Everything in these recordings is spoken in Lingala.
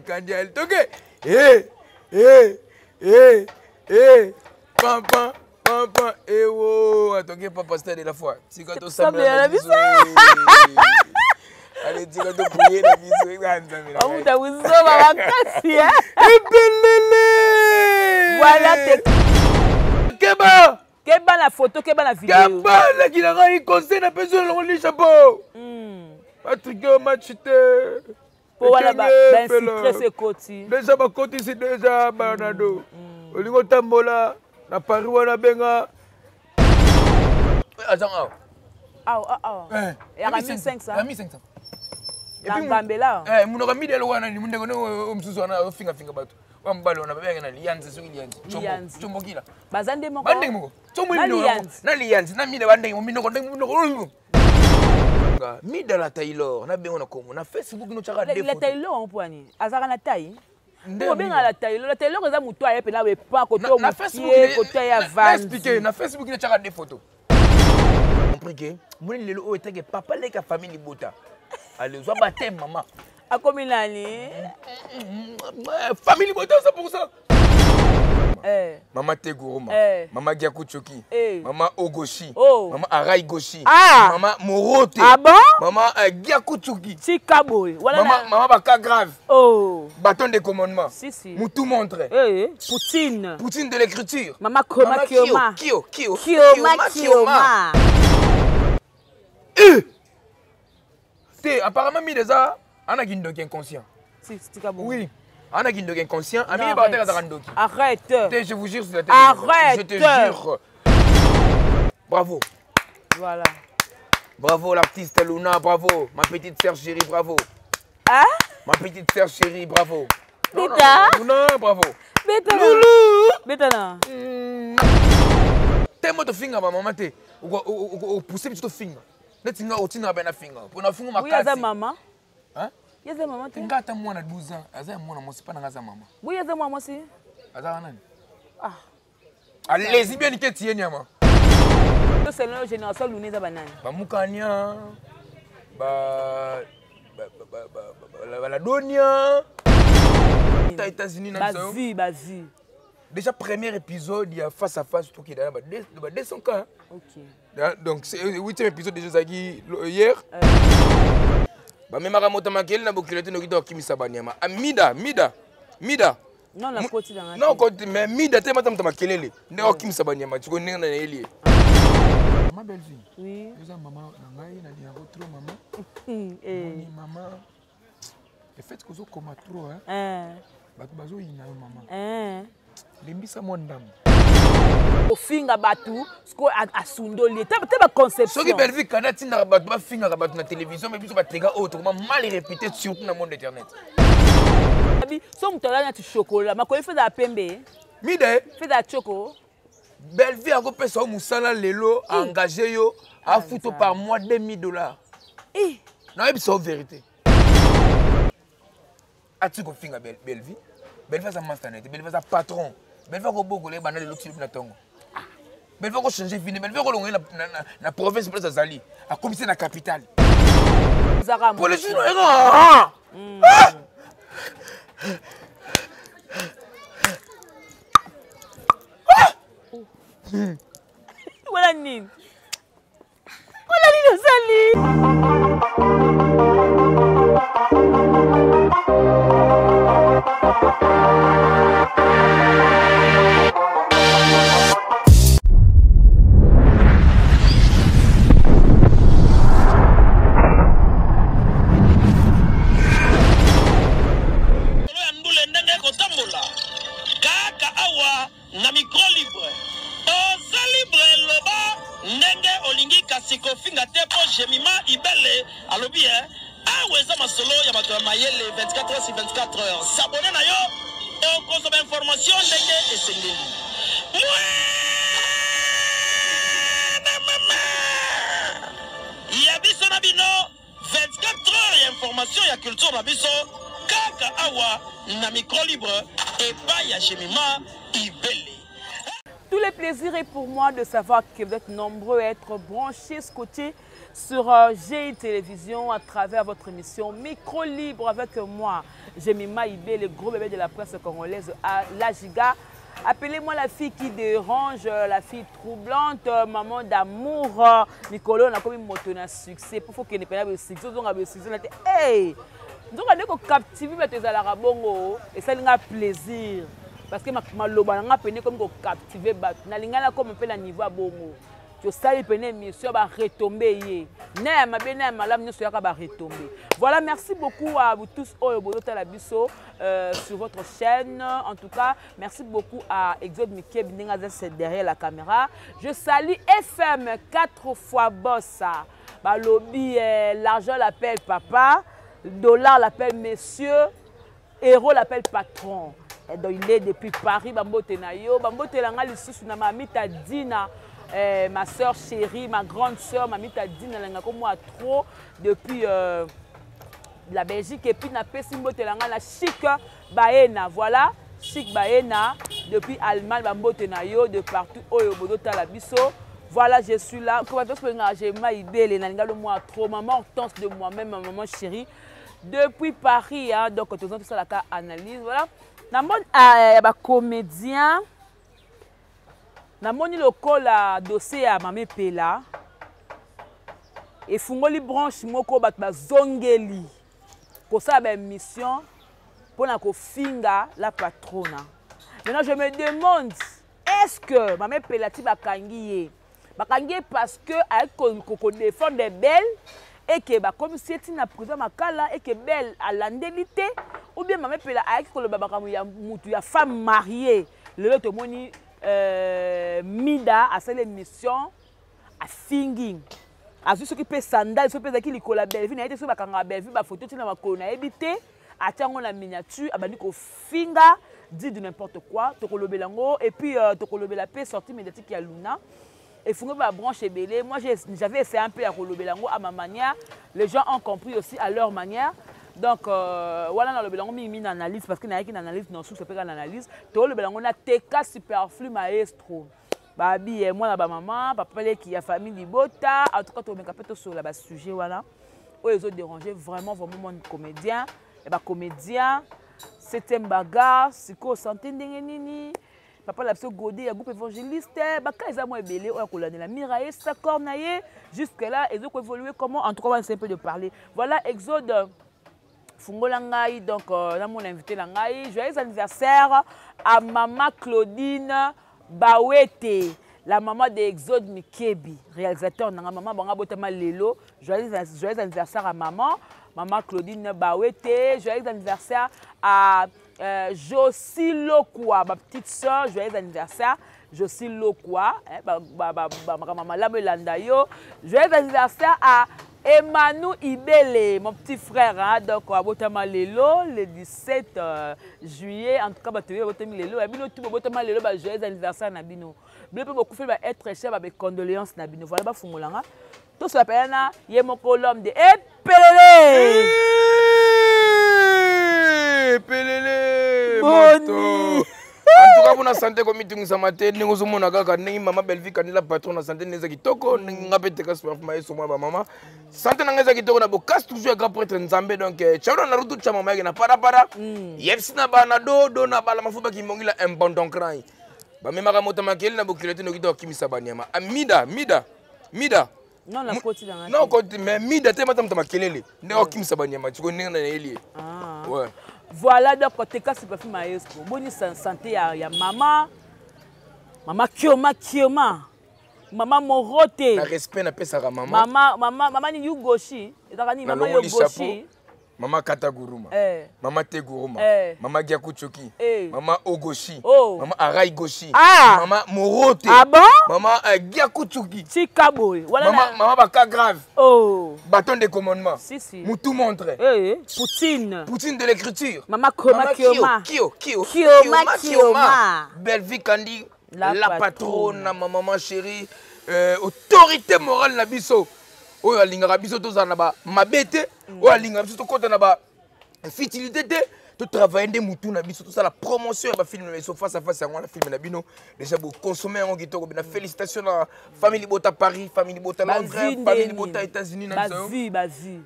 Kandial. Ok. Pam, pam, pam, pam. Eh, oh. Attends, papa, c'était de la fois. Si quand on s'amène la bisou. Allez, dis quand on prier la bisou. On t'a vous sauvé ma casse, voilà tes. Keba! Keba la photo, Keba la vidéo. Keba, là, qui a eu conseil, n'a pas besoin de le chapeau. Patrick, match, pour voilà, ben, c'est côté. Déjà, ma côté, c'est déjà Bernardo. Au niveau de Tambola, la Paris, on a benga. Attends, il y a 1500. Il y a 1500. Dans Gambela. Mon ami de l'Ouana, mon négociant, on se souvient, on finit à bateau. On va on a bien gagné Lianz sur Lianz. Chomboki là. Bazande moko. Bande moko. Na Lianz, na mi de bande mo no. Mi de la Taylor, na bien on a comme na Facebook no chaka des photos. La Taylor on poani. Azaka na taille. Ko bien la Taylor, la Taylor za muto aye pe na we pa ko to. Na Facebook ko to ya van. Expliquer, na Facebook no chaka des photos. Compris que mon lelo o eteke papa leka famille bota. Allez, zo baptême maman. A combien d'années? Famille Bota, ça pour ça. Maman Teguruma, maman Giakuchoki, maman Ogoshi, maman Arai Goshi, maman Morote, maman Giakuchoki, maman Baka Grave, bâton de commandement, Moutou montre, Poutine, Poutine de l'écriture, maman Koma Kioma, Kioma. Apparemment, mi des a ana gindoki inconscient. Oui. Ana gindoki inconscient. Ami ba te kazarandoki. Arrête. Je vous jure sur la tête. Arrête. Je te jure. Bravo. Voilà. Bravo l'artiste Luna, bravo. Ma petite sœur chérie, bravo. Hein? Ma petite sœur chérie, bravo. Beta. Luna, bravo. Beta. Loulou. Beta. T'es moi te finger ma maman te. Ou pousser petit finger. Netinga otina bena finger. Pour na funga makasi. Oui, aza maman. Hein? Yaza maman te. Ngata mwana 12 ans, aza mwana mosi pa na ngaza maman. Oui, yaza maman aussi. Aza nani? Allez-y bien niquer tieni ama. C'est la génération Luneza banane. Ba mukanya. La Donia. Les États-Unis na Bazi. Déjà premier épisode, il y a face à face tout qui est là 200 cas. OK. Donc c'est le 8e épisode de Josagi hier. Ba même Ramota Makeli na bokilete no kito kimisa banyama. Mida. Non la côté dans. Non côté mais Mida te matam makelele. Ndeko kimisa banyama tu connais na elie. Ma belle fille. Oui. Vous maman na ngai na dia trop maman. Maman. Le fait que vous comme trop hein. Batu bazo ina maman. Limbisa mondam. Ofinga batu, sko asundoli. Te ba conception. Ce qui belle vie kana tinda batu ba finga batu na télévision mais biso ba tega autre comment mal répété surtout dans le monde internet. Abi, so mutala tu chocolat, ma ko fait da pembe. Mide, fait da choco. Belle vie ako pesa o musala lelo engagé yo a photo par mois $2000. Non, c'est la vérité. As-tu qu'on finga belle vie? Belle vie ça masternet, belle vie ça patron. Belle vie ko boko le banal le na tongo. Belle vie ko changer vie, belle vie ko longa na province place azali, a commissaire na capitale. Pour les jeunes Voilà nini. Voilà nini sali. S'abonner na yo, on consomme information ndenge esengeli. Ya biso na bino 24 heures ya information ya culture na biso kaka awa na micro libre et pas ya Jemima Ibele. le plaisir est pour moi de savoir que vous êtes nombreux à être branchés ce côté sur GI Télévision à travers votre émission Micro Libre avec moi. Jemima Ibé, le gros bébé de la presse congolaise à La Giga. Appelez-moi la fille qui dérange, la fille troublante, maman d'amour. Nicolo, on a comme une moto de succès. Pour qu'il n'y ait pas de succès, on a de succès. Hey! Donc, on a captivé les Alarabongo et ça nous a plaisir. Parce que ma loba n'a pas comme captiver. Na lingala comme un peu la niveau à bongo. Tu sais, les mission va retomber. Voilà, merci beaucoup à vous tous sur votre chaîne. En tout cas, merci beaucoup à Exode Mikeb derrière la caméra. Je salue FM 4 fois Bossa. Lobby, l'argent l'appelle papa, dollar l'appelle monsieur, héros l'appelle patron. Et donc il est depuis Paris, Bambote Nayo, Bambote Langa Lissus na mamita Dina. Ma soeur chérie, ma grande soeur, Mamita Dina, moi trop depuis la Belgique et puis na Pessimbo Telanga la Chic Baena, voilà, Chic Baena depuis Allemagne, Bambote Nayo de partout Oyo Bodo Talabiso. Voilà, je suis là. Comment est-ce que j'ai maïbé le moi trop maman Hortense de moi-même, ma maman chérie depuis Paris hein, donc tout ça la analyse voilà. Na mon comédien namoni lokola dossier ya Mame Pela et fungoli branche moko bat bazongeli ko ça ba mission pour na ko finga la patrona. Maintenant je me demande est-ce que Mame Pela ti bakangi parce que avec ko défendre des belles et que ba comme si ti na prison makala et que belle à l'andélité ou bien Mame Pela avec ko le babakamu ya mutu ya femme mariée le to moni Mida a cette émission à singing. A ceux qui peut sandal, ceux qui li kola belle vie, na été sur ba kanga belle vie, ba photo tina ma kona ebité, a tiango la miniature, a bandi ko finga, dit de n'importe quoi, to kolobelango et puis to kolobela paix sortie médiatique ya Luna. Et fungo ba branche belé. Moi j'avais essayé un peu à kolobelango à ma manière. Les gens ont compris aussi à leur manière. Donc voilà dans le bilan on une analyse parce qu'il y a une analyse non sous c'est pas une analyse tout le bilan on a TK superflu maestro babi et moi la maman papa qui a famille libota en tout cas tout bien capé sur la sujet voilà eux ils ont dérangé vraiment mon comédien et bah comédien c'était un bagarre siko santé nini papa la pso godé a groupe évangéliste bah quand ils ont moi belé on a colonné la miraille ça cornaillé jusque là ils ont évolué comment en tout cas on va un peu de parler voilà Exode Fungola ngai donc là mon invité la ngai joyeux anniversaire à maman Claudine Bawete la maman de Exode Mikebi réalisateur na maman banga botama lelo joyeux anniversaire à maman Claudine Bawete joyeux anniversaire à Josie Lokwa ma petite soeur joyeux anniversaire Josie Lokwa maman la melanda yo joyeux anniversaire à Emmanuel Ibele, mon petit frère, hein, donc à Botama Lelo, le 17 juillet, en tout cas, tu vas Botama Lelo, et bien tout Botama Lelo, joyeux anniversaire Nabino. Bien beaucoup fait être cher avec condoléances Nabino. Voilà, bah Fungolanga. Tout ça s'appelle na Yemoko l'homme de Pelele. Pelele. Boni. En tout cas, pour la santé, comme tu nous as maté, nous avons dit maman Belvi, quand la patronne, la santé, nous avons dit toko, nous avons dit que c'est sur ma maman. Santé, nous avons dit que nous casse toujours grand prêtre Nzambe, donc ciao na rutu chama magi na para. Yepsi na bana do na bala mafuba ki mongi la mbondon cry. Ba me maka mota makeli na bokilete no kito kimisa banyama. Mida. Non la côté dans. Non côté mais Mida te matam makelele. Ne o kimisa banyama, tu connais na elie. Ah. Ouais. Voilà donc quand tu cas c'est pas fait maestro bonne santé ya maman Kioma maman Morote na respect na pesa ka maman maman ni Yugoshi etaka maman Yugoshi maman Kataguruma maman Teguruma maman Giakuchoki maman Ogoshi maman Arai Goshi maman Morote maman Giakuchoki Chikaboy voilà maman Baka grave bâton de commandement Moutou montre Poutine de l'écriture maman Kioma belle vie Kandi la patronne ma maman chérie autorité morale na biso oyo alingaka biso tozala na ba mabete oyo alingaka biso tokota na ba futilité te tout travailler des moutons na biso tout ça la promotion ba film na biso face à face la film na bino déjà vous consommer en kitoko na félicitations à famille Bota Paris famille Bota Londres famille Bota États-Unis na Bazi.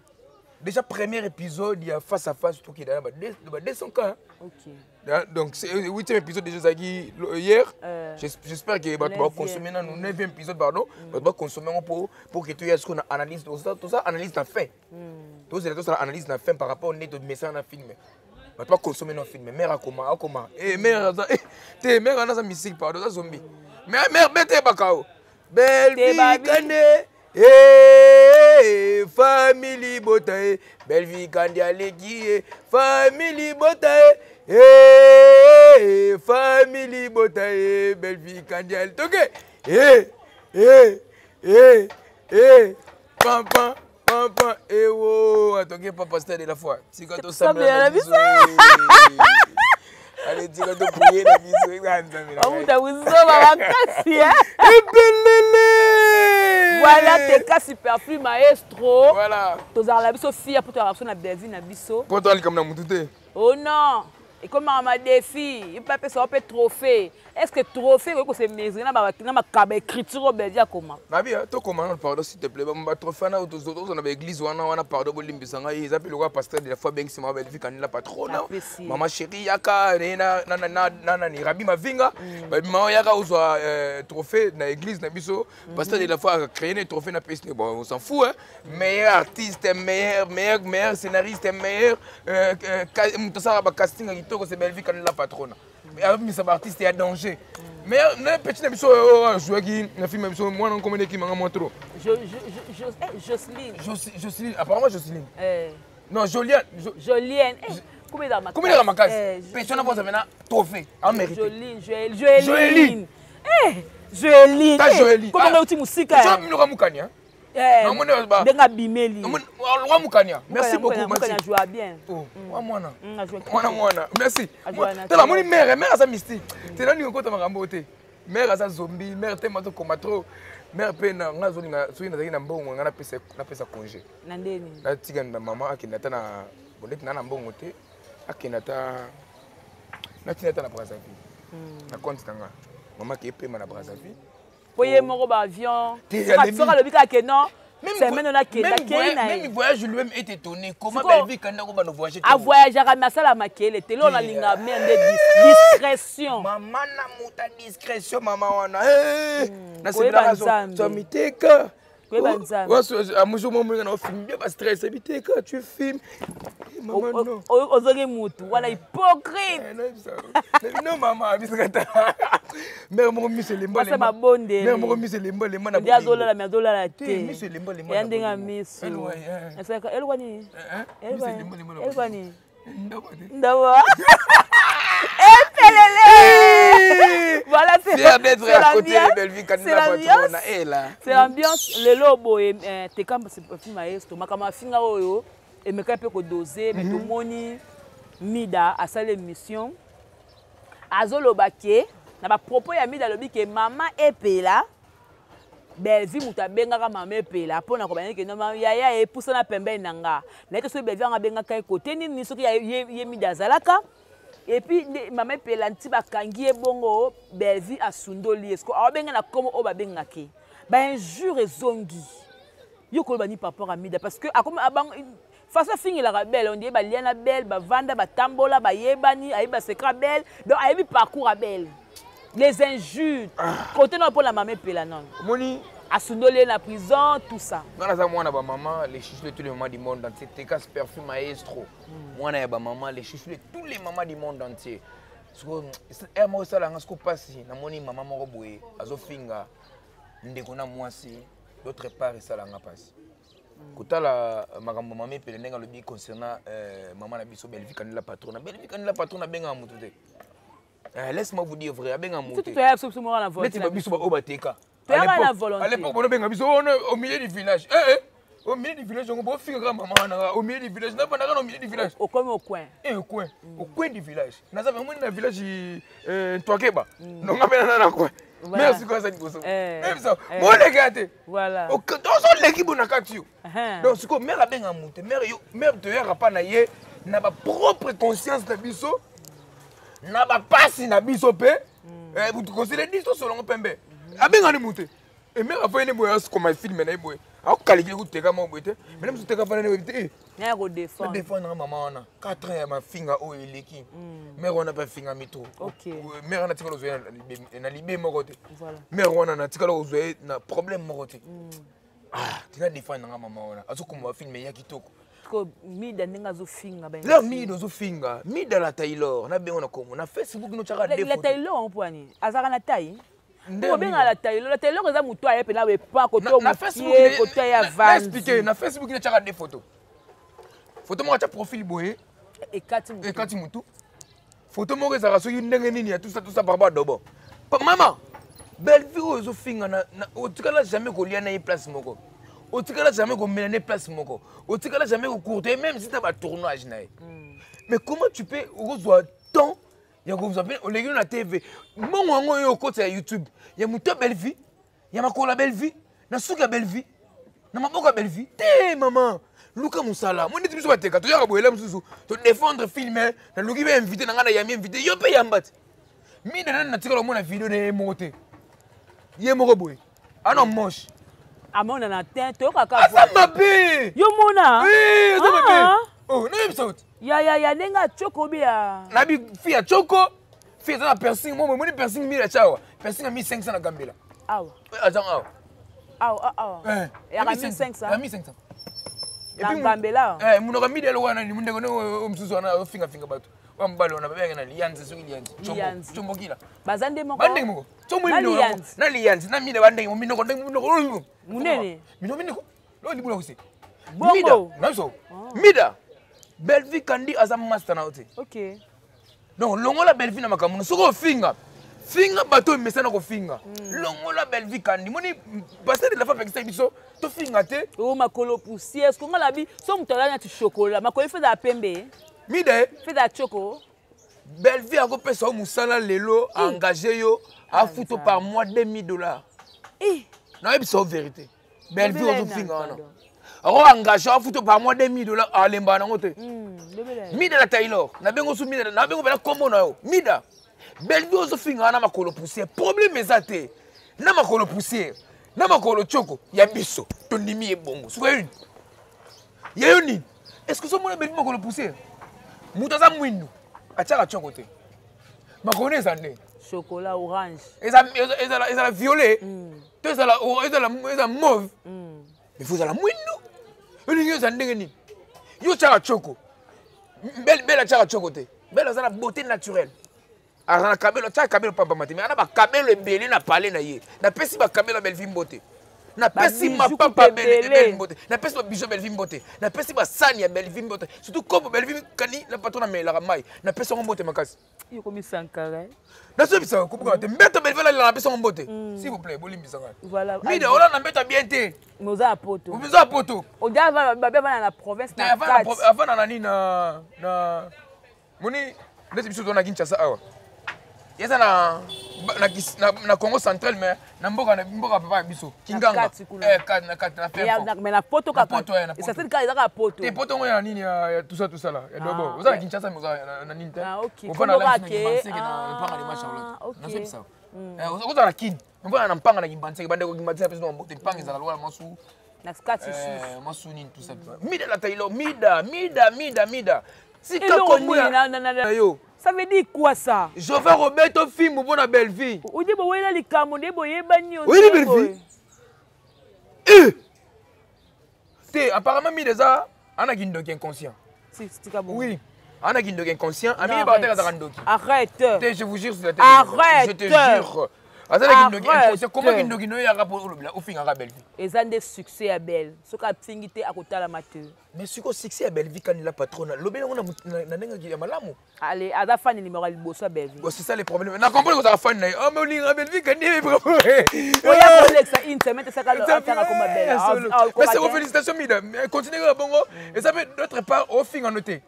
Déjà premier épisode il y a face à face tout qui dans 200 cas. OK. Donc c'est le 8e épisode déjà hier. J'espère que va consommer dans le 9e épisode pardon, va consommer pour que tu aies ce qu'on analyse tout ça analyse la fin. Tout ça analyse la fin par rapport au net de message dans film. Va pas consommer dans film mère comment mère t'es mère dans sa musique pardon ça zombie. Mère bête bakao. Belle vie kane. Family Bota, belle vie kandi aleki, family Bota, family Bota, belle vie kandi al toke, pam, atoke papa c'était de la fois, si quand on s'amène la biso, allez dis quand on prier la biso, on t'a vous voilà tes cas superflu maestro. Voilà. Tous à la biso fille pour te rappeler na Belvin na biso. Pour toi comme na mutute. Oh non. Et comme ma défi, il peut pas ça peut trophée. Est-ce que trophée que c'est mesurer na ma écriture au Belvia comment? Na bien, to comment pardon s'il te plaît. Ba trophée na autos on avait église wana pardon bolimbisanga ils appellent le roi pasteur de la foi bengi ma Belvia quand la patronne. Maman chérie yaka na ni Rabi Mavinga. Maman yaka uzwa trophée na église na biso pasteur de la foi a créé un trophée na PS. Bon on s'en fout hein. Meilleur artiste, meilleur scénariste, meilleur tout ça ba casting c'est Belvia quand la patronne. Mais ça artiste il y a danger. Mais les petits émissions jouer qui na film émission moi non commandé qui m'a montré. Jocelyne apparemment Jocelyne. Non Jolienne. Jolienne. Combien dans ma case? Combien dans ma case? Personne n'a pas maintenant trophée en mérite. Joeline. Joeline. Ta Joeline. Comment on dit musique? Tu as mis le ramukani hein? Denga bimeli. Merci beaucoup. Merci. Tu joues bien. Merci. La mère ça mystique. Tu là ni okota makambo te. Mère ça zombie, mère tellement to combattre. Mère pena ngazo ninga soki nazaki na mbongo ngana pesa congé. Na ndeni. Na tika na mama akenda ta na bonete na mbongo te. Akenda ta na tina ta na Brazzaville. Na compte tanga. Mama qui paiement na Brazzaville. Poye moko ba avion. Sera le bika ke non. C'est maintenant là que même le voyage lui-même est étonné. Comment Belvie quand on va nous voyager? À voyager à Masala Makele, t'es là on a linga mais discrétion. Maman na muta discrétion maman wana. Na c'est la raison. Tu miteka. À mon jour moment on filme bien pas stress biteka tu filmes. Maman non. Ozoge mutu wala hypocrite. Non maman bisakata. Mère mon mise lemba lemba. Ça ma bonde. Mère mon mise lemba na. Dia dola la dola la te. Mise lemba lemba. Yandinga misu. Est-ce que elle wani? Elle wani. Ndawa. Voilà, c'est l'ambiance. Le lobo et t'es comme c'est film maestro. Makama finga oyo et me kape ko doser mais tout moni mida à sa émission. Azolo baké na ba propos ya mida lobi que maman epela. Belvie muta benga maman epela pona ko bana ke no yaya e poussa na pembe nanga. Na ke so Belvie nga benga kai côté ni soki ye mida zalaka. Et puis maman pelanti bakangi bongo Belvie asundoli esko abenga na komo o babenga ke ba injure zongi yo ko bani papa amida parce que akoma abang face à finir la belle on dit ba liana belle ba vanda ba tambola ba yebani aiba secret belle donc aibi parcours belle les injures côté non pour la maman pela non moni asundoli na prison tout ça ngana za mwana ba maman les chouchous de tous les mamans du monde entier te casse perfume maestro mwana ya ba maman les chouchous de tous les mamans du monde entier so moi ça là ngasko passi na moni maman moko boye azofinga ndeko na mwasi d'autre part ça là nga passi kotala makambo maman pele ndenga lobi concernant maman na biso Belvie kan la patronne benga mutu te laisse-moi vous dire vrai benga mutu tu as absolument la volonté mais biso ba obateka à l'époque on benga biso au milieu du village au milieu du village on peut finir maman au milieu du village n'a pas au milieu du village au coin au coin du village na ça vraiment na village Toakeba non ngapena na coin merci quoi ça dit même ça moi les gars voilà donc on l'équipe on a quatre donc c'est quoi mère benga mutu mère te yaka pa na ye na ba propre conscience na biso na ba pasi na biso pe vous considérez dit selon pembe abengani muté et même après ne boya comme film na boy a calculer ko teka mo boy te même so teka fana ne boy na ko défendre maman na 4 ans ya ma finga o eleki mère on a pas finga mito mère on a tika lozo na libé moko te mère on a tika lozo na problème moko te ah tina défendre na maman ona azo kuma film ya kitoko ko mida ndinga zo finga ba la mida zo finga mida la Taylor na bengo na komo na Facebook no chaka defo la Taylor on poani azaka na taille ko benga la Taylor ko za muto aye pe na we pa ko to mutie ko to ya van expliquer na Facebook no chaka des photos photo mo cha profil boye e kati mutu photo mo ke za so ndenge nini ya tout ça barba dobo maman belle vie zo finga na otikala jamais ko lia na une place moko otikala jamais ko mena na place moko otikala jamais ko courter même si tu as un tournage na mais comment tu peux rezoa temps ya ko vous appelle au légume na TV mon wango yo ko ta YouTube ya muto belle vie ya makola belle vie na suka belle vie na maboka belle vie te maman luka musala mo nditi biso bateka to ya boyela mususu to défendre filmer na luki be inviter na ngana ya mi inviter yo pe yambati mi na tikala mo na vidéo ne moté ye moko boy ana moche amona na tête to kaka asa mabe yo mona asa mabe oh na episode ya nenga choko bia na bi fia choko fia na piercing mo ni piercing mi la chawa piercing a 1500 na gambela awa azan awa ya 1500 ya 1500 na gambela muno ka midelo wana ni munde kono msusu wana finga bato wa mbalo na bebe na lianze so lianze chombo kila bazande moko bande moko chombo ni na lianze na mide bande mino ko munene mino lo libulo kuse bongo na so mida Bellevue kandi azam master na ote OK donc longola Bellevue na makamuno soko finga bato mesana ko finga longola Bellevue kandi moni passer de la femme avec biso to finga te o makolo poussière est-ce qu'on a la bi so mutala na ti chocolat makolo fait da pembe mide fait da choco Bellevue a ko pesa musala lelo engagé yo a futo par mois $2000 na ebiso vérité Bellevue o finga na aro engagé a futo par mois $2000 a lemba na ngote mida la Taylor na bengo su mida na bengo bela kombo na yo mida Bellevue ozo finga na makolo poussière problème ezate na makolo poussière na makolo choko ya biso to ndimi ebongo suka yoni ya yoni est-ce que so mona Bellevue makolo poussière mutaza mwindu achaka choko te makolo ezande chocolat orange ezala violet to ezala mauve mais vous ala mwindu olingi ezande ngeni yo chaka choko belle chaka choko te belle ezala beauté naturelle arana kabelo cha kabelo papa matimi ana ba kabelo ebele na parler na ye na pesi ba kabelo Bellevue mbote na pesi ma papa Bellevue mbote na pesi ba bijou Bellevue mbote na pesi ba sani ya Bellevue mbote surtout comme Bellevue kani na patron na mela mai na pesi ngo mbote makasi yo komi sankara na so bisa ko buka te mbeto Bellevue la pesi ngo mbote s'il vous plaît bolimbi sanga voilà mide ola na mbeto bien te moza poto moza poto on dit va na province na avant na nani na moni ndeti biso na Kinshasa awa yesa na Congo central mais na mboka papa biso kinganga na ferme mais na poto kaka et ça c'est ka poto te poto ngoya nini ya tout ça là ya dobo oza na Kinshasa mais na nini te ofana la ke na mpanga ni Charlotte na sepisa oza na kin mbona na mpanga na Kimbanseke bande ko Kimbanseke peso mbote mpanga za lwa masu na skati sous masu nini tout ça mida la Taylor mida sika komuya na yo. Ça veut dire quoi ça? Je vais remettre au film pour la belle vie. On dit bon, il a les camondés, bon, il est banni. Oui, la belle vie. Apparemment, il est là. On a qui inconscient. Oui. On a qui inconscient. Arrête. Je vous jure sur la tête. Arrête. Je te jure. Comment Kindoki a rapport au film à la belle vie? Ils ont des succès à belle. Ce qui a fingité à côté de la mature. Mais ce qui a succès à belle vie quand il a patronne, l'obéi on a malamu. Allez, à la fin il numéro le boss à belle vie. C'est ça les problèmes. On a compris que ça a fan. Oh mais on est à belle vie quand il est vraiment. Oui, il ça une semaine ça quand on faire comme belle. Mais c'est vos félicitations Mida. Continuez à bongo et ça fait d'autre part au film en noté.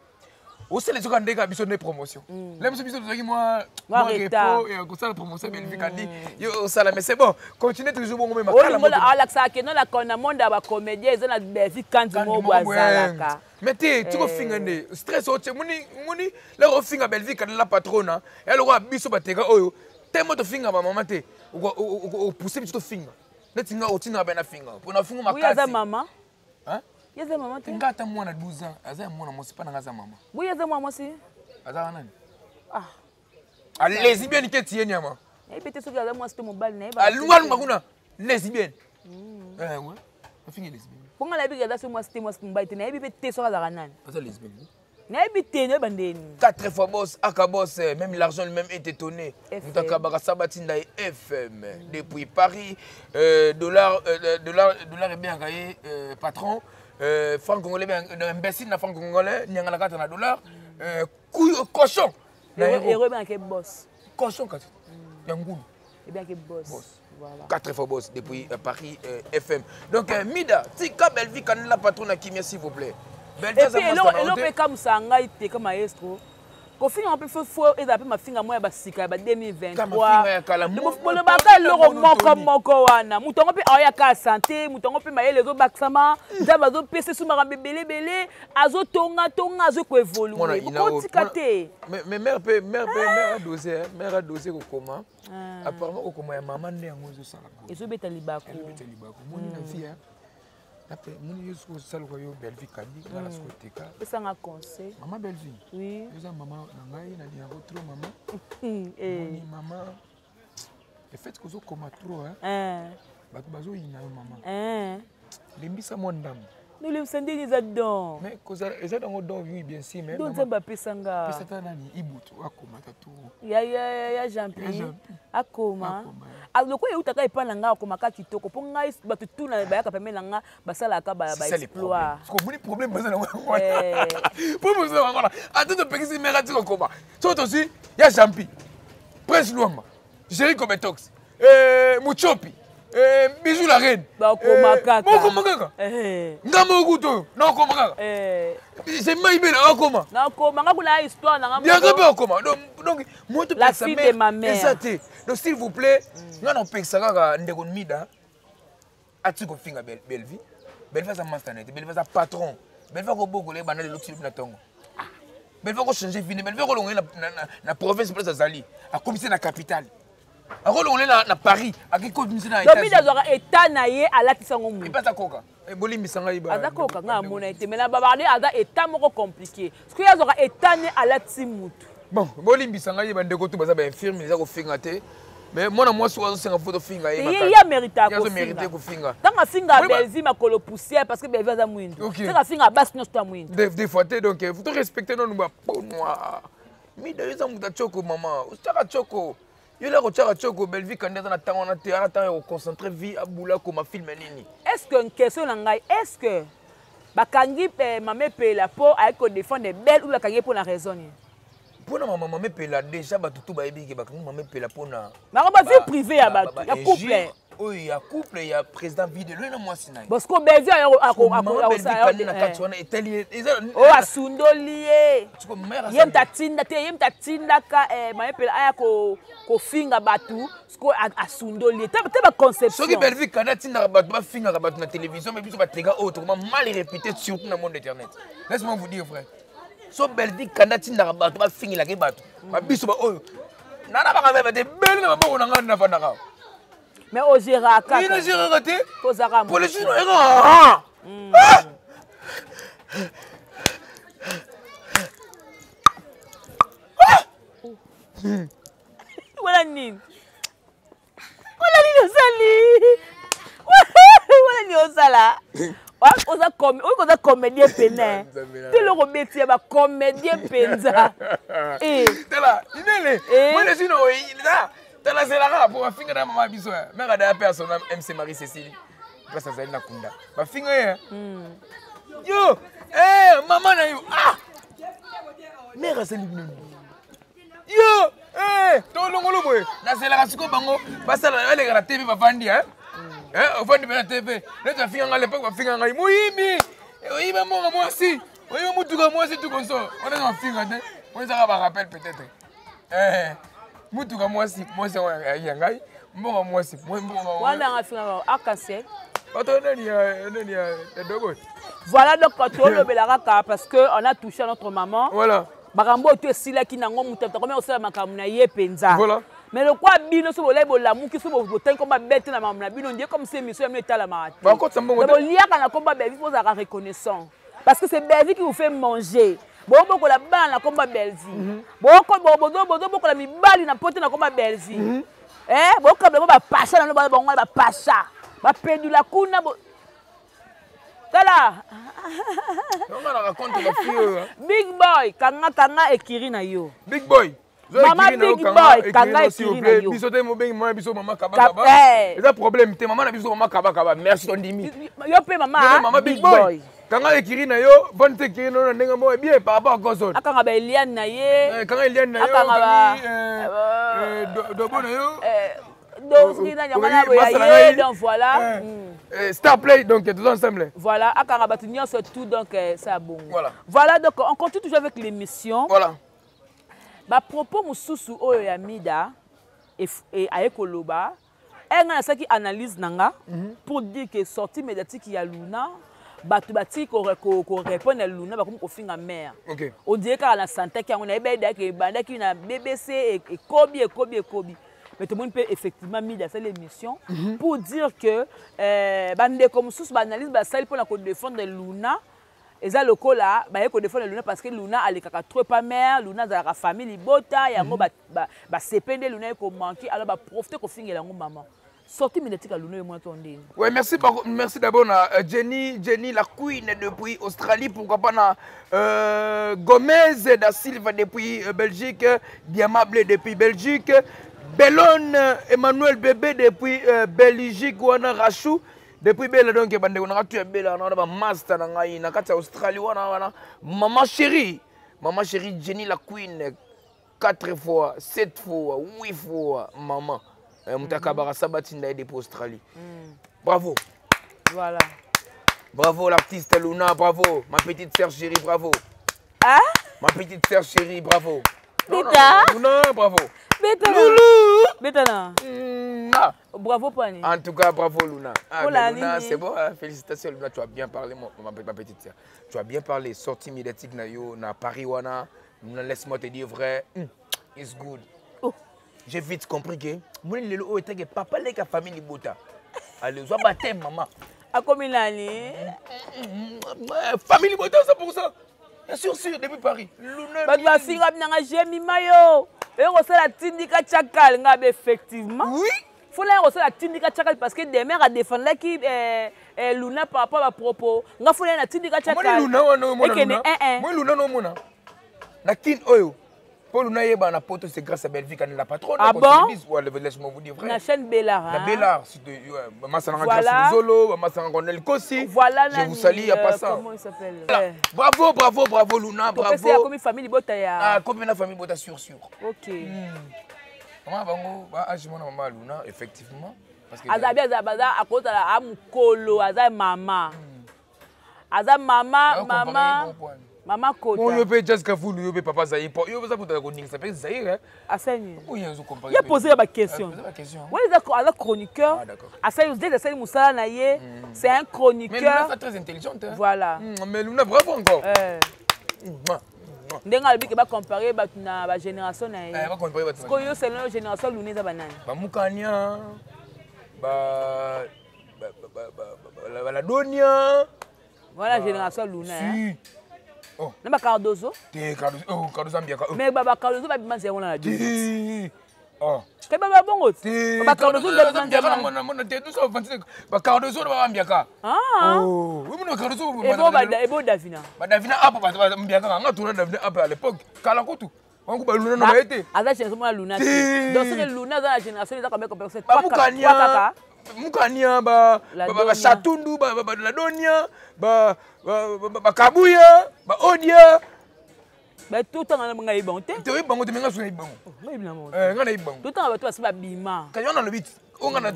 aussi les gens qui ont besoin de promotion. Les gens qui ont besoin de moi repos et comme ça la promotion Belvique a dit yo ça là mais c'est bon continuez toujours bon même à la ça que non la kona monde ba comédien ils ont la Belvique quand mo bazalaka mais tu ko fingande stress o muni la ro finga Belvique la patrona elle ro biso bateka oyo temo to finga ba mama te o pousser biso to finga netinga o tina ba na finga pour na finga makasi oui za maman hein Yaza maman te. Ngata mwana 12 ans, aza mwana mosi pa na ngaza maman. Oui, yaza maman aussi. Aza nani? Ah. Lesbienne ke tie nyama. Et peut-être que yaza moi c'est mobile né. Alwan makuna lesbienne. Ouais. On finit lesbienne. Ponga la bi yaza c'est moi mobile te na bi peut-être so yaza nani. Aza lesbienne. Na bi te ne bandeni. 4 fois boss, aka boss, même l'argent lui-même est étonné. Mutaka baka sabatinda FM depuis Paris, dollar est bien gagné patron. Franc congolais bien imbécile na franc congolais nyanga la carte na dollar couille cochon héros bien que boss cochon kati yangulu et bien que boss voilà 4 fois boss depuis Paris FM donc Mida tika Belvique kan la patronne Kimia s'il vous plaît Belvique et puis elle peut comme ça ngai comme maestro ko finga pe fo et d'après ma finga moi ba sika ba 2023 le baka loro moko wana mutongo pe aya ka santé mutongo pe mayele zo baksama ndaba zo pese suma rambe belé azo tonga azo ko évoluer ko tikate mais mère a dosé ko koma apparemment ko koma ya maman ndé yango zo sala ko ezo beta libako moni na vie après moni yeso sala ko yo Belvique kandi ngala skoteka pesa nga conseil maman Belvique oui eza maman ngai na dia trop maman moni maman le fait que zo koma trop bato bazo ina maman lembisa mo ndam nous les sendini za don mais cause eza dans don oui bien sûr mais donc zamba pesanga pesata nani ibutu akoma tatu ya Jean-Pierre akoma aloko ya utaka epana nga akoma ka kitoko po ngai bato tuna bayaka pembe na nga basala ka ba exploit ko moni problème bazana wana pour vous ça wana attends pekisi mera tiko koma soto si ya Jean-Pierre Prince Luamba Jerry Cometox Muchopi Bijou la reine. Bakoma kaka. Bakoma kaka. Ngamo kuto. Na koma kaka. C'est maïbe na koma. Na koma ngakuna histoire na ngamo. Bien que koma. Donc moi te la fille de ma mère. Exact. Donc s'il vous plaît, ngana pekisa kaka ndeko Mida. Atiko finga Belvi. Belva za mastanete, Belva za patron. Belva ko bokole bana le lotu na tongo. Belva ko changer fini, Belva ko longa na province pour ça zali. A commissaire na capitale. Alors on est na Paris, à qui cause monsieur na États. Donc il doit état na ye ala tisango mu. Et pas ça koka. Et boli misanga iba. Ada koka nga mona été mais na babarder ada état moko compliqué. Parce que yazoka état ne ala timutu. Bon, boli misanga iba ndeko to baza ba infirme za ko finga te. Mais moi na moi so senga photo finga iba. Il y a mérité ko finga. Il y a mérité ko finga. Dans ma finga Belvi makolo poussière parce que Belvi za mwindo. C'est la finga basse no sta mwindo. Des fois donc vous devez respecter non ba noir. Mi de za muta choko maman. Ustaka choko. Il y a le Tchoko Belvique quand on a tant on a théâtre on concentré vie à boula comme film nini. Est-ce que une question ngai est-ce que bakangi mamé pe la peau avec qu'on défendre belle ou la kangi pour la raison ni. Pour na maman mamé pe la déjà batutu ba ebi ke bakangi mamé pe la pour na. Ma ba vie privée ya ba ya couple. Oui, il y a couple, il y a président vide lui na moi sinai. Parce que Belvi a oh asundolié. Yem tatinda ka mamé pe aya ko finga batu sko asundolié. Te ba conception. Ce qui Belvi kana tinda batu ba finga batu na télévision mais biso ba tega autre comment mal répété surtout dans le monde internet. Laisse-moi vous dire frère. So Belvi kana tinda batu ba fingi la ke batu. Ba biso ba oyo. Nana ba ka ba te belle na ba ko na ngana fa na. Mais au Géraka. Il a Géraka. Pour les Chinois. Voilà Nine. Voilà Nine Osali. Voilà Nine Osala. On a comédien pénin. Tu le remets, tu as comédien penza. Et là, il est. Moi, les Chinois, il est là. Dans la zélara pour ma finger dans maman biso mais regarde personne MC Marie Cécile place à Zalina Kunda ma finger yo maman na yo mère c'est lui yo to longolo boy na zélara siko bango basala ale la TV ba vandi on vandi na TV na ta finger ngale pa ba finger ngai muhimi oyiba monga mwasi Oui, moi c'est tout comme ça. On est en fin de on ça va rappeler peut-être. Moi c'est yangai. Moi c'est moi. Voilà donc quand on le belaraka parce que on a touché à notre maman. Voilà. Barambo tu sila ki nango mutata comme on sala makamuna ye penza. Voilà. Mais le quoi bino so bolay bolamu ki so boten comme bête na mamuna bino ndie comme c'est mission mais tala ma. Ba ko tsambo ngo. Bolia kana komba bevi faut ça reconnaissant. Parce que c'est bevi qui vous fait manger. Boko la bana komba belzi. Boko boko la mibali na pote na komba belzi. Boko ba pasha na ba bongo ba pasha. Ba pendula kuna Tala. Big boy, kanga ekiri na yo. Big boy. Maman big boy, kanga ekiri na yo. Bisote mo bengi moi biso maman kaba. Eza problème te maman na biso maman kaba. Merci ton dimi. Yo pe maman big boy. Kanga ekiri na yo, bonne te ekiri na ndenga mo bien par rapport à Gozon. Akanga ba Eliane na ye. Kanga Eliane na yo. Akanga dobo na yo. Donc voilà. Star Play, donc tous ensemble. Voilà, Akarabatu tout donc ça bon. Voilà. Voilà, donc on continue toujours avec l'émission. Voilà. Bah propos mususu oyo ya mida et aekoloba. Elle a ça qui analyse nanga pour dire que sortie médiatique il y a Luna. Batu bati ko répondre à Luna ba comme ko finga mère. OK. On dirait qu'à la santé qui on a ébeda que banda qui na BBC et Kobi. Mais tout le monde peut effectivement mis dans cette émission pour dire que bande comme sous analyse celle pour la défendre Luna et ça le coup là bah il défendre Luna parce que Luna a les caca trop pas mère Luna dans la famille bota il y a ngo ba sepende Luna ko manquer alors ba profiter ko finir la maman sortie médiatique à Luna et moi tondé. Ouais, merci d'abord à Jenny la queen depuis Australie, pourquoi pas na Gomez da Silva depuis Belgique, Diamable depuis Belgique. Bellon Emmanuel Bébé depuis Belgique wana Rachou depuis Bella donc bande on a tué Bella on a ba master na ngai na kati Australie wana maman chérie Jenny la queen 4 fois 7 fois 8 fois maman mutaka bara sabati ndai depuis Australie. Bravo. Voilà. Bravo l'artiste Luna, bravo ma petite sœur chérie, bravo. Hein? Ma petite sœur chérie, bravo. Luna, bravo. Betana. Bravo Pani. En tout cas, bravo Luna. Luna, c'est bon. Hein? Félicitations Luna, tu as bien parlé, ma petite sœur. Tu as bien parlé. Sortie médiatique na yo, na Paris wana. Laisse-moi te dire vrai. It's good. Oh. J'ai vite compris que mon lelo était que papa les ka famille bota. Allez, soit baptême maman. A combien d'années? Famille bota c'est pour ça. Bien sûr depuis Paris. Luna. Bah ma fille a bien j'ai mayo. Et on sait la tindika chakal ngabe effectivement. Oui. Faut là on sait la tindika chakal parce que des mères a défendre qui Luna par rapport à propos. Nga faut là la tindika chakal. Moi Luna wana mona. Moi Luna no mona. Na kin oyo. Pour Luna yeba na poto c'est grâce à Belvique la patronne. Ah bon? Laisse-moi vous dire vrai. La chaîne Bellard. La Bellard, voilà. Solo, voilà. Je vous salue, il n'y a pas ça. Comment il s'appelle? Bravo Luna, bravo. C'est comme une famille bota ya. Ah, comme une famille bota sûr. OK. Maman bango, maman Luna effectivement parce que Azabia Zabaza à cause de la amukolo, Azab maman. Azab maman. Maman Kota. Bon, yo pe just kafu yo pe papa Zaïre. Yo ça pour te connaître, ça fait Zaïre hein. Asani. Oui, ils ont compris. Il a posé la question. Oui, il est chroniqueur. Ah d'accord. Asani, vous êtes Moussa Naye, c'est un chroniqueur. Mais Luna est très intelligente hein. Voilà. Mais Luna bravo encore. Ndenga albi ke ba comparer ba na ba génération na ye. Ba comparer ba. Ko yo c'est la génération Luna za banani. Ba Mukanya. La Donia. Voilà la génération Luna. Si. Oh. N'a pas Cardozo? Cardozo ambiaka. Mais baba Cardozo va bien zéro na la vie. Oh. Que baba bongo? Baba Cardozo va bien zéro. Mon te tout ça 25. Ba Cardozo va ambiaka. Ah. Oh. Oui mon Cardozo. Et bon Davina. Ba Davina apa ba ambiaka nga tourner Davina apa à l'époque. Kala kotu. On coupe Luna na été. Aza génération Luna. Donc c'est Luna dans la génération ils ont combien comme ça? Ba Mukanya ba Chatundu ba la Donia ba Kabuya ba Odia ba tout temps na ngai bon te to ibango te menga suna ibango ngai bina mo ngana ibango tout temps ba to asiba bima kanyona no bit ngana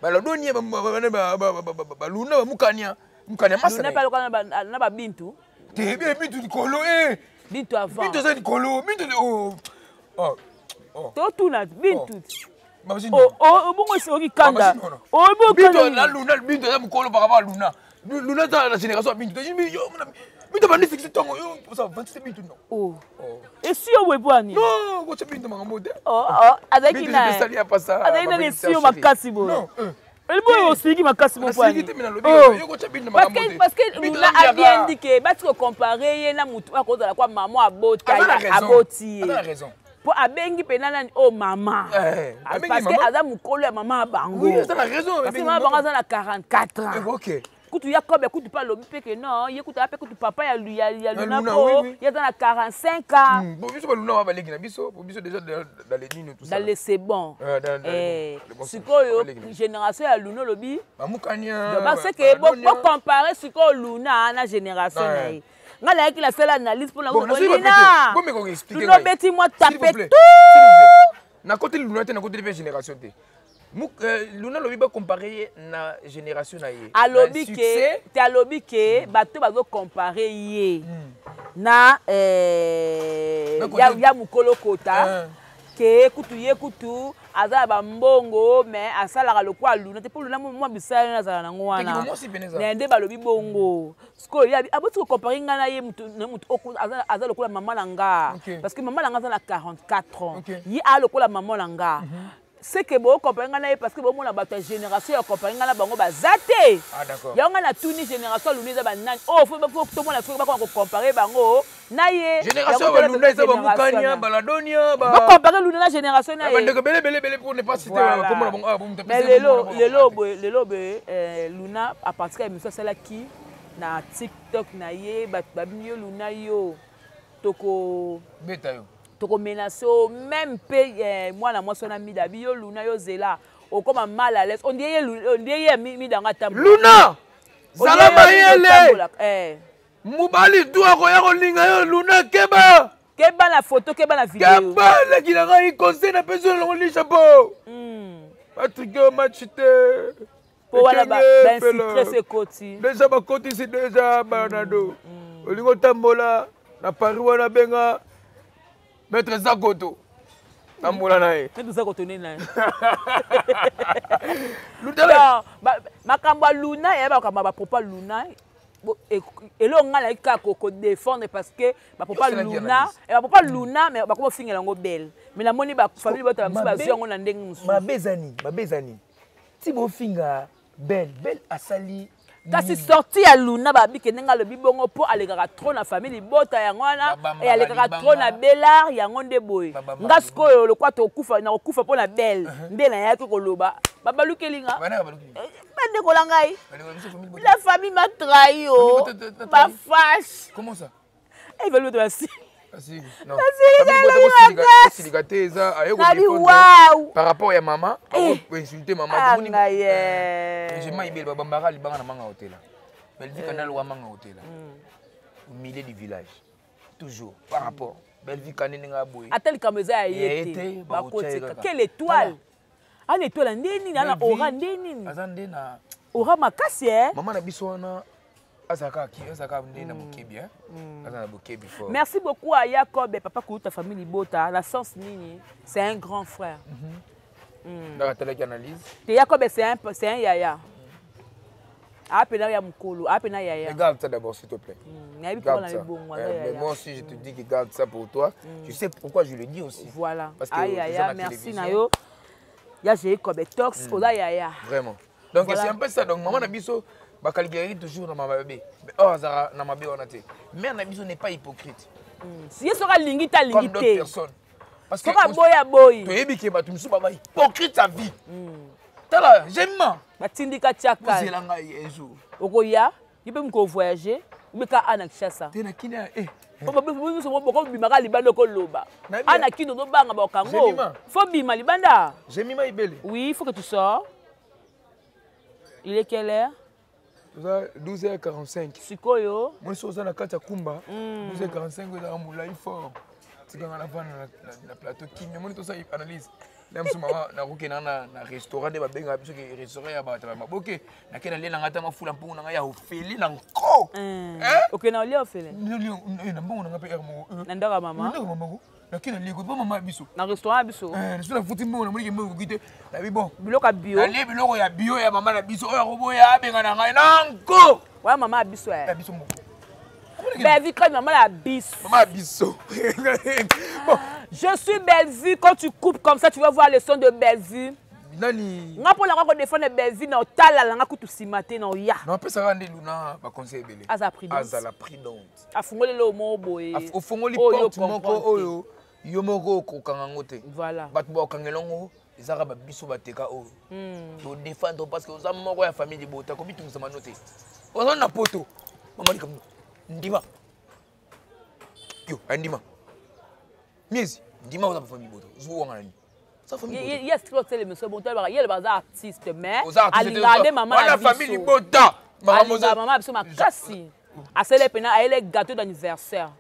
ba la Donia ba Luna ba Mukanya masa Luna pa lokana na ba bintu T'es bien, Bintou Nicolo, eh. Bintou avant. Bintou ça Nicolo, Bintou oh. Oh. Oh. Tout na Bintou. Oh, bon c'est qui kanda. Oh, bon Bintou la Luna, Bintou ça Nicolo par rapport à Luna. Luna dans la génération Bintou. Bintou va nest ton ça 27 Bintou non. Oh. Et si on veut pas ni. Non, ko Bintou manga mode. Oh, avec qui na. Avec na les si on makasi bo. Non. Elle boy aussi qui makasi bo pa. Parce que Luna a bien dit que bati ko comparer na mutu akozala kwa maman abota aboti. Elle a raison. Pour abengi penana oh maman. Parce que aza mukolo ya maman bango. Oui, ça a raison. Parce que maman bango a 44 ans. OK. Kutu Yakob écoute pas l'homme que non, écoute après que papa ya Luna po, il y a dans 45 ans. Bon, biso ba Luna ba leki na biso, biso déjà dans les nino tout ça. Dans les c'est bon. Sikoyo génération ya Luna lobi. Bamukania. Parce que bon comparer sikoyo Luna na génération na ye. Nga la la seule analyse pour la Luna. Bon mais qu'on explique. Luna beti moi taper tout. Na côté Luna te na côté de génération te. Luna lobi ba comparer na génération na ye. Alobi ke te alobi ke bato bazo comparer ye na ya mukolo kota ke kutu ye kutu azala ba mbongo mais asala lokwa Luna te pour Luna mo bisala na zala nango wana. Nende balobi bongo. Sko ya aboti ko comparer ngana ye mutu azala lokwa maman nanga parce que maman nanga azala 44 ans. Yi a lokwa maman nanga. C'est que bon comparer parce que bon mon la génération comparer ngana bango bazate. Ah d'accord. Ya ngana tuni génération Luna za banani. Oh faut tout monde la faut pas comparer bango. Na ye génération Luna za ba mukanya baladonia ba. Ba comparer Luna na génération na ye. Ba ndeko bele pour ne pas citer comme la bango bon mais lelo Luna à partir de émission celle qui na TikTok na ye ba binyo Luna yo toko beta yo. Toko menace même moi na moi son ami d'abi yo Luna yo zela o comme mal à l'aise on dit mi dans table Luna salama yele mubali tu akoya kolinga yo Luna keba la photo keba la vidéo keba la kilanga i conseil na personne on lit chapeau Patrick machite pour wala ba infiltrer ses côtés déjà ba côté c'est déjà banado olingo tambola na Paris wana benga Maître Zakoto. Nambola nae. Maître Zakoto nena. Luna makambo Luna ya makambo ba papa Luna. Elo ngala ka ko défendre parce que ba papa Luna et ba papa Luna mais ba ko fingela ngo belle. Mais la moni ba famille ba ba zongo na ndenge musu. Mabezani. Ti bo finga belle asali. Kasi sorti ya Luna babi kenenga le bibongo po alekaka trop na famille bota yango wana et alekaka trop na Belar yango nde boy ngasko yo le kwa to kufa na kufa po na belle ndena yake koloba babalukelinga bande kolangai la famille m'a trahi oh ma fâche comment ça ils veulent de si non par rapport à maman pour insulter maman j'ai maïbel babambara libanga na manga hôtel mais dit canal wa manga hôtel au milieu du village toujours par rapport belle vie kanenga boy atel kameza ya yete bakotika quelle étoile an étoile ndeni na aura ndeni azande na aura makasi maman na biso wana azaka ndena mukebi azana bukebi fort. Merci beaucoup à Yacob et papa Kouta famille Libota la sens nini c'est un grand frère. Dans la analyse. Yacob c'est un yaya. Apena ya mukolo, apena yaya. Regarde ça d'abord s'il te plaît. Garde ça. Mais moi aussi je te dis que garde ça pour toi. Je sais pourquoi je le dis aussi. Voilà. Parce que yaya merci nayo. Ya Jacob et Tox oza yaya. Vraiment. Donc c'est un peu ça donc maman na biso Bakalgeri toujours dans ma bébé. Oh, Zara, dans ma bébé, on a été. Mais Nabiso n'est pas hypocrite. Si il sera lingita, comme d'autres personnes. Parce que boya boy. Tu es bien tu me suis pas hypocrite ta vie. Tala, j'aime ma. Batindika tchaka. C'est l'anga un jour. Okoya, il peut me voyager. Il peut aller à Kinshasa. Tu es kina eh. Faut bimaka libanda ko loba. Ana kino do banga ba kango. Faut bima libanda. J'ai mis ma ibele. Oui, il faut que tu sors. Il est quelle heure? 12h45. Sikoyo. Moi, je suis dans la carte à Kumba. 12h45, je suis dans la fort. C'est quand on a la plateau qui me montre tout ça, il analyse. Même si maman na roké na restaurant de ba benga biso ke restaurant ya ba ta maboke na kena le na ngata mafula mpungu na ya ofeli na nko. OK na oli ofeli. Na mbongo na pe ermo. Na ndaka mama. Na mama. Na kena le ko mama biso. Na restaurant biso. Na la futi mbongo na moni ke mbongo kite. Na bi bon. Biloko bio. Na le biloko ya bio ya mama na biso oya robo ya benga na ngai na nko. Ouais mama biso ya. Ya biso mo. Belle quand maman la biso. Maman biso. Bon, je suis Belle-Vie. Quand tu coupes comme ça, tu vas voir le son de Belle-Vie. Nani. Nga pour la quoi défendre Belle-Vie na tala la nga kutu simate na ya. Non pe ça rendre luna ba conseil belé. Aza prudence. Aza la prudence. Afungole le mo boye. Afungoli porte moko oyo yo moko kokanga ngote. Voilà. Bat bo kangelongo ezaka ba biso bateka oyo. To défendre parce que oza moko ya famille bota ko bitu sama note. Oza na poto. Mama likam ndima. Yo andima. Miezi ndima oza ba famille bota. Zo wanga nani. Il y a ce que c'est le monsieur bon il y a le bazar artiste mais à regarder maman la famille bota. Maman biso makasi. A celle pena elle est gâteau d'anniversaire.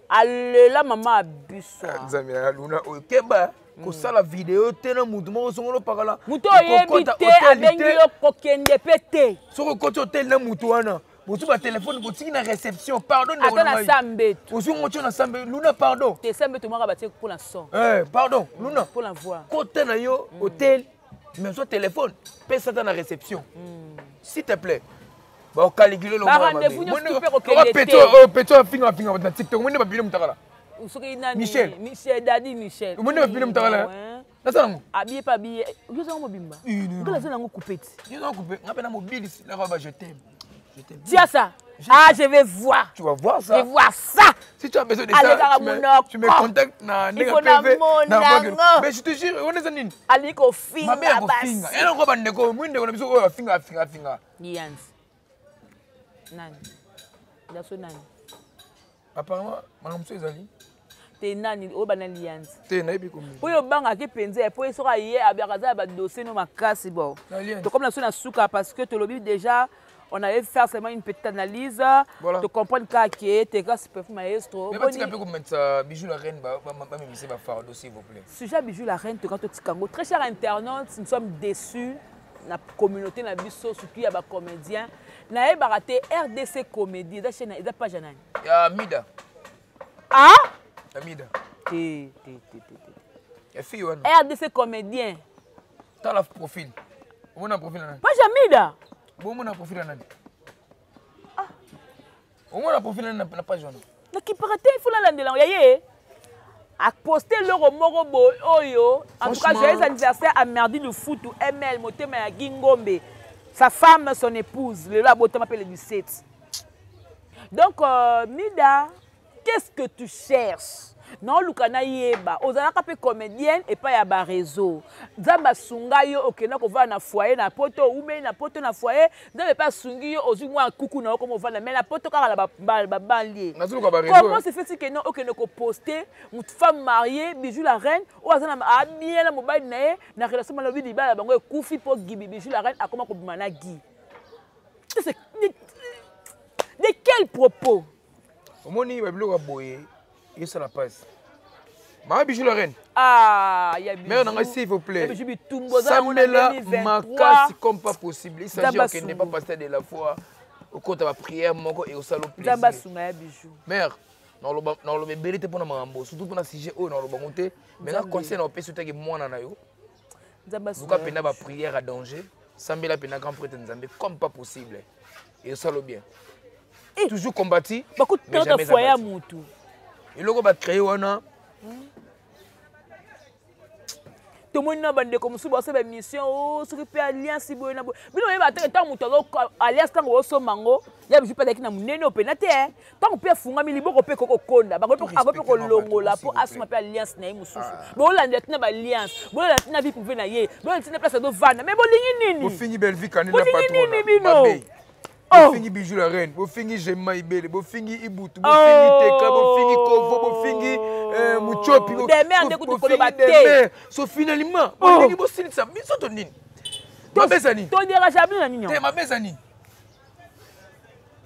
Allez la maman biso. Nzambe ya luna okeba ko sala vidéo tena mutu moko songolo pakala. Mutu oyebi te abengi yo kokende pete. Soko koti hotel na mutu wana. Botu ba téléphone botiki na réception pardon de Attends na sambe. Osu ngocho na sambe luna pardon. Te sambe to maka batie pour la son. Pardon luna. Pour la voix. Côté na yo hôtel même sur téléphone pèse ça dans la réception. S'il te plaît. Ba calculer le mois. Rendez-vous nous super peto finga na TikTok mwende ba bile mutakala. Usoki nani? Michel Daddy Michel. Mwende ba bile mutakala. Nasa nango. Habillé pas habillé. Yo za mobimba. Ngala za nango coupette. Yo za coupé. Ngapena mobile la robe je t'aime. Tiens ça. Ah, je vais voir. Tu vas voir ça. Je vais voir ça. Si tu as besoin de ça, tu me contactes dans PV. Mais je te jure, on est en ligne. Aliko finga. Ma mère finga. Et on va ndeko, mwende on a biso o finga. Lians. Nani? Daso nani? Apparemment, madame Sezali. Te nani o bana lians. Te na ibi komi. Po yo banga ke penze po eso ka ye abakaza ba dossier no makasi bon. To comme la so na suka parce que to lobi déjà on avait fait seulement une petite analyse de comprendre que tes gars peuvent maestro. Mais tu peux mettre Bijou la reine m'émisser ma fardeau s'il vous plaît. Sujet Bijou la reine quand tu kango très cher internaute, nous sommes déçus la communauté na biso surtout ya ba comédien. Na e baraté RDC comédie da chaîne da page nani. Ya Mida. Ah? Amida. Ya fille wana. RDC comédien. T'as la profil. On a profil nani? Page Amida. Bon mon profil nani? Ah. On a profil nani na page wana. Na ki paraté il faut la landela ya ye. A poster le moko boy oyo. En tout cas, joyeux anniversaire à Merdi le foot ou ML Motema ya Gingombe. Sa femme, son épouse, le labo m'appelle le 17. Donc, Mida, qu'est-ce que tu cherches? Non, Lukana yeba, ozalaka pe comédienne et pas ya ba réseau. Zamba sunga yo okena ko va na foyer na poto ou mais na poto na foyer, zamba pas sungi yo ozu mwa kuku na ko va na mais na poto kala ba banlier. Comment se fait-il que non okena ko poster une femme mariée, Bijou la reine, ou azana amie na mobile na relation malobi di ba bango kufi po gibi Bijou la reine akoma ko bimana gi. De quel propos? Omoni ba biloko boye. Et ça la passe. Ma Bijou la reine. Ah, il y a Bijou. Mais s'il vous plaît. Bijou Bitumbo ça me la makasi comme pas possible. Il s'agit qu'on n'est pas passé de la foi au côté de la prière moko et au salon plaisir. Zamba sunga Bijou. Mère, non le bébé pour na mambo, surtout pour na sujet o non le bangote. Mais là conseil na opé soute que mwana na yo. Zamba sunga. Vous pena ba prière à danger. Sambela pena grand prêtre Nzambe comme pas possible. Et au salon bien. Toujours combattu. Beaucoup de temps de foyer mutu. Il a créé wana. Tout le monde a bandé comme si c'était une mission. Oh, ce qui peut alliance si bon na bon. Mais non, mais tant mutu alliance tant au somango. Il y a bijou pas d'aki na munene openate. Tant peut funga milibo ko pe ko konda. Ba ko ko longola pour asuma pe alliance na mususu. Bo landa tina ba alliance. Bo landa tina vie pour venir yé. Bo landa tina place de vana. Mais bo lingi nini? Bo fini belle vie kanela patron. Bo fingi Bijou la reine, bo fingi Gemma Ibele, bo fingi Ibutu, bo fingi Teka, bo fingi Kovo, bo fingi Muchopi, bo fingi so finalement, bo fingi bo sinisa, biso to nini? Ma bezani. To dira jamais na nini? Te ma bezani.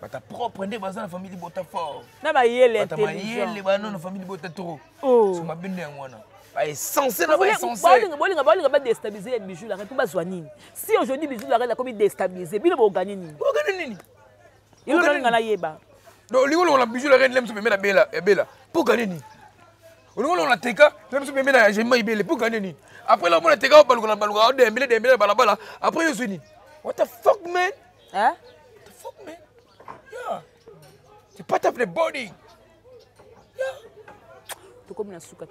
Ba ta propre ndé bazana famille bota fort. Na ba yele intelligent. Ba ta yele ba non famille bota trop. So ma bende ngwana. Censé n'a pas censé. Pas déstabiliser les bijoux la reine pour Bazouani. Si aujourd'hui bijoux la reine a comme déstabiliser, bien on gagne ni. On gagne ni. Il on a la yeba. Donc on a bijoux la reine l'aime se mettre la bella pour gagner ni. On a teka l'aime se mettre la j'aime belle pour gagner ni. Après là on a teka balou dembele balabala après je suis ni. What the fuck man? Hein? What the fuck man? Yeah. C'est pas ta body.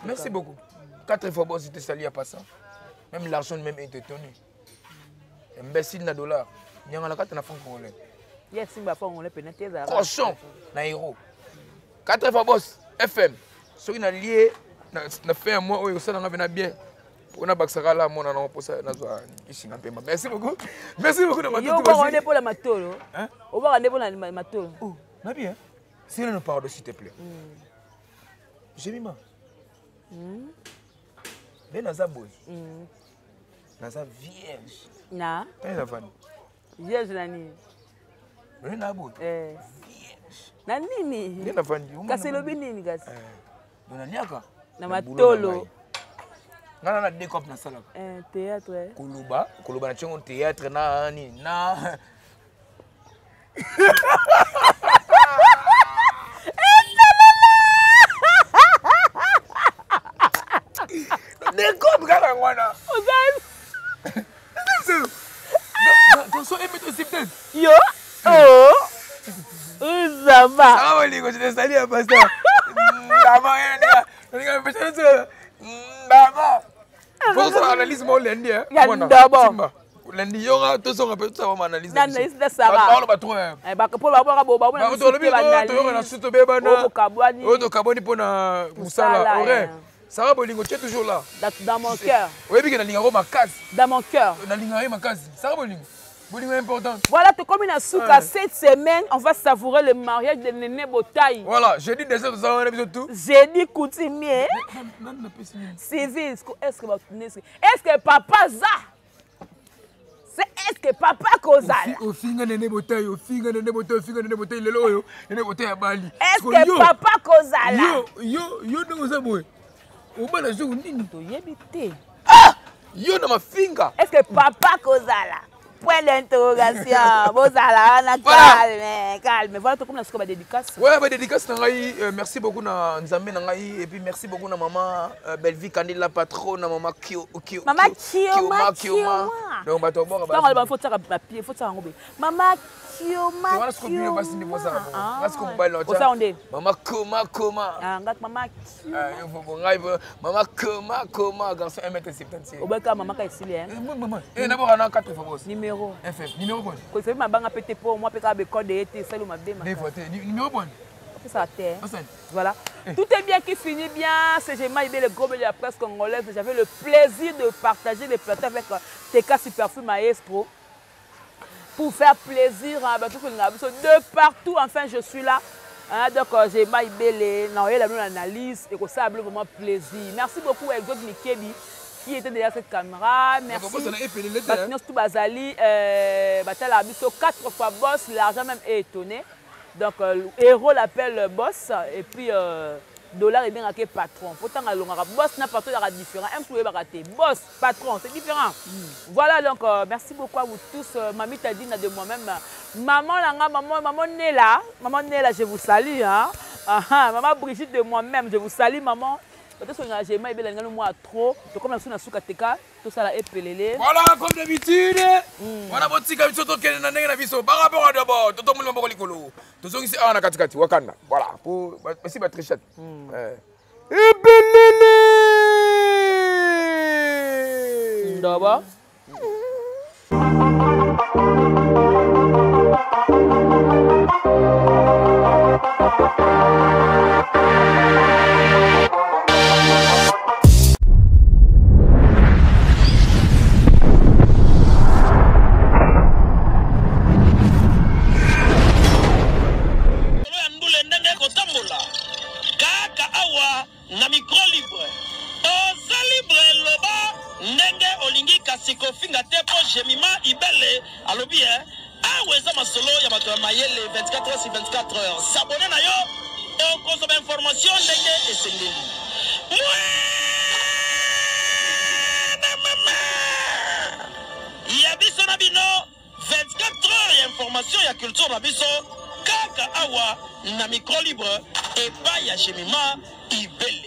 Merci beaucoup. 4 fois bon, si tu sali à pas ça. Même l'argent même est étonné. Imbécile na dollar. Il y a la carte na franc congolais. Yes, simba franc congolais pénété ça. Cochon na euro. 4 fois boss FM. Ce qui n'a lié na fait un mois où ça n'a pas bien. On a baxara là mon non pour ça na zo ici na pemba. Merci beaucoup. Merci beaucoup de m'attendre. On va pour la matolo. Hein? On va aller pour la matolo. Oh, na bien. Si on ne parle s'il te plaît. J'ai mis ma. Mais naza boy. Naza vierge. Na. T'as la vanne. Vierge nani. Mais na boy. Vierge. Na nini? Mais na vanne. Kasi lobi nini kasi? Dona niaka. Na matolo. Ngana na découpe na sala. Théâtre. Kuluba na chongo théâtre na ni na. Découpe kala ngwana. Ozan. Attention, M270. Yo. Oh. Uzaba. Ah oui, je te salue à pasteur. D'abord, on est peut-être d'abord. Faut ça analyse mon lundi hein. D'abord. Lundi yonga to songa peut ça va analyse. Analyse de Sarah. Ba trop. Ba ko ba ba ba na to lobi to na suto be bana. O to kaboni pona musala. Ore. Sarah Bolingo, tu es toujours là. Dans mon cœur. Oui, mais il y a ma case. Dans mon cœur. Il y a ma case. Sarah Bolingo. Bolingo est important. Voilà, tout comme une souka, cette semaine, on va savourer le mariage de Néné Botaï. Voilà, j'ai dit déjà que ça va aller tout. J'ai dit coutumier. Civil, est-ce que papa ça? Est-ce que papa Kozala? Au finga Néné Botaï, au finga Néné Botaï, au finga Néné Botaï, le loyo, Néné Botaï à Bali. Est-ce que papa Kozala? Yo, non, ça boy. Au bas la jour, nini? Ah! Yo, dans ma finga. Est-ce que papa Kozala? Point d'interrogation. Bozala, on a calme, calme. Voilà tout comme la souka dédicace. Ouais, ma dédicace, merci beaucoup à Nzambe Nangaï et puis merci beaucoup à maman Bellevie Candide la patronne, à maman Kioma. Maman Kioma. Donc, bah, toi, bon, bah, faut ça papier, faut ça enrober. Maman Kioma. Tu vois ce qu'on dit, on va signer pour ça. Parce qu'on va l'autre. Maman Koma. Ah, maman Kioma. Maman Koma, garçon 1m70. Au bas, maman Kaisili, hein. Maman. Et d'abord, on a 4 fois. Numéro. FM. Numéro quoi? Quand c'est ma banque pété pour moi, pété avec code et c'est le mabé. Numéro quoi? C'est ça terre. Voilà. Tout est bien qui finit bien. C'est j'ai maillé le gros de la presse congolaise. J'avais le plaisir de partager les plateaux avec TK Superfood Maestro pour faire plaisir à tout le monde. De partout, enfin, je suis là. Donc, j'ai maillé les analyse et que ça a vraiment plaisir. Merci beaucoup à Exode Mikebi qui était derrière cette caméra. Merci. Batinos Toubazali, Batala Abisso, 4 fois boss, l'argent même est étonné. Donc, héros l'appelle boss et puis dollar est bien raqué patron. Pourtant, boss n'a pas tout différent. Un coup, raté. Boss, patron, c'est différent. Voilà, donc, merci beaucoup à vous tous. Mamie Tadina de moi-même. Maman Nela, je vous salue. Hein? Maman Brigitte de moi-même, je vous salue, maman. Peut-être que j'ai mal bien moi trop. Comme la souna souka teka, tout ça là est pelé. Voilà, comme d'habitude. Voilà votre tika biso to kene na ndenge na biso. Par rapport à d'abord, toto mulimo boko likolo. To zongi si ana katikati wakanda. Voilà, pour merci ba trichette. Ebelele. D'abord. na micro libre oza libre loba ndenge olingi kasi kofinga te po jemima ibele alobi awa eza masolo ya bato ya mayele 24 heures sur 24 heures s'abonner na yo. 'Information ndenge esengeli. culture na biso kaka awa na micro libre epai ya Jemima Ibele.